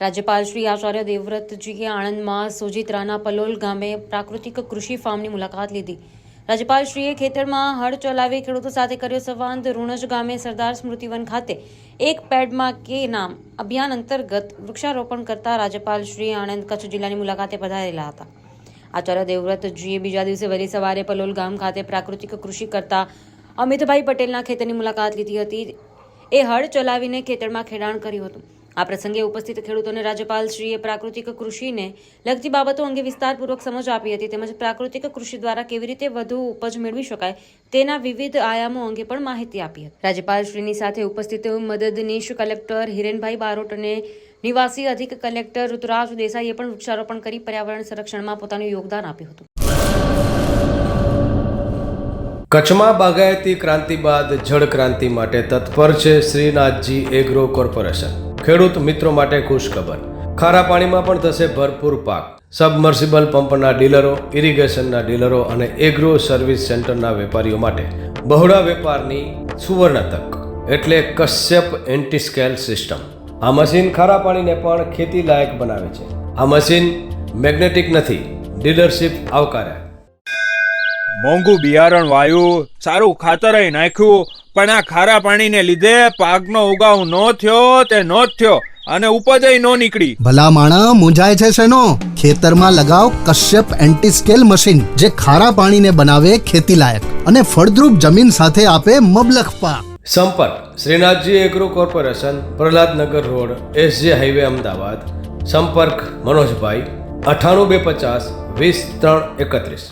રાજ્યપાલ શ્રી આચાર્ય દેવવ્રતજીએ આણંદમાં સોજિત્રાના પલોલ ગામે પ્રાકૃતિક કૃષિ ફાર્મની મુલાકાત લીધી. રાજ્યપાલશ્રીએ ખેતરમાં હળ ચલાવી ખેડૂતો સાથે કર્યો સંવાદ. રૂણજ ગામે સરદાર સ્મૃતિવન ખાતે એક પેડમાં કે નામ અભિયાન અંતર્ગત વૃક્ષારોપણ કરતા રાજ્યપાલશ્રી આણંદ કચ્છ જિલ્લાની મુલાકાતે પધારેલા હતા. આચાર્ય દેવવ્રતજીએ બીજા દિવસે વહેલી સવારે પલોલ ગામ ખાતે પ્રાકૃતિક કૃષિ કરતા અમિતભાઈ પટેલના ખેતરની મુલાકાત લીધી હતી. એ હળ ચલાવીને ખેતરમાં ખેડાણ કર્યું હતું. આ પ્રસંગે ઉપસ્થિત ખેડૂતોને રાજ્યપાલશ્રીએ પ્રાકૃતિક કૃષિને લગતી બાબતો અંગે વિસ્તારપૂર્વક સમજ આપી હતી. તેમજ પ્રાકૃતિક કૃષિ દ્વારા કેવી રીતે વધુ ઉપજ મેળવી શકાય તેના વિવિધ આયામો અંગે પણ માહિતી આપી હતી. રાજ્યપાલશ્રીની સાથે ઉપસ્થિત મદદનીશ કલેક્ટર હિરેનભાઈ બારોટ અને નિવાસી અધિક કલેક્ટર ઋતુરાજ દેસાઈએ પણ વૃક્ષારોપણ કરી પર્યાવરણ સંરક્ષણમાં પોતાનું યોગદાન આપ્યું હતું. કચ્છમાં બાગાયતી ક્રાંતિ બાદ જળ ક્રાંતિ માટે તત્પર છે શ્રીનાથજી એગ્રો કોર્પોરેશન. ખેડૂત મિત્રો માટે ખુશખબર, ખારા પાણીમાં પણ થશે ભરપૂર પાક. સબમર્સિબલ પંપના ડીલરો, ઇરિગેશનના ડીલરો અને એગ્રો સર્વિસ સેન્ટરના વેપારીઓ માટે બહોળા વેપારની સુવર્ણ તક એટલે કશ્યપ એન્ટીસ્કેલ સિસ્ટમ. આ મશીન ખારા પાણીને પણ ખેતી લાયક બનાવે છે. આ મશીન મેગ્નેટિક નથી, ડીલરશીપ આવકાર્યા. મોંઘું બિયારણ વાયું, સારું ખાતરય નાખ્યું, પણ આ ખારા પાણીને લીધે પાકનો ઉગાવ નો થયો તે નો જ થયો અને ઉપજય નો નીકળી. ભલા માણા મૂંઝાય છે શેનો? ખેતરમાં લગાવ કશ્યપ એન્ટીસ્કેલ મશીન, જે ખારા પાણીને બનાવે ખેતી લાયક અને ફળદ્રુપ જમીન સાથે આપે મબલખ પાક. સંપર્ક Shrinathji agro corporation, Prahlad Nagar road, SJ highway, Ahmedabad. સંપર્ક મનોજભાઈ 98 250 20 331.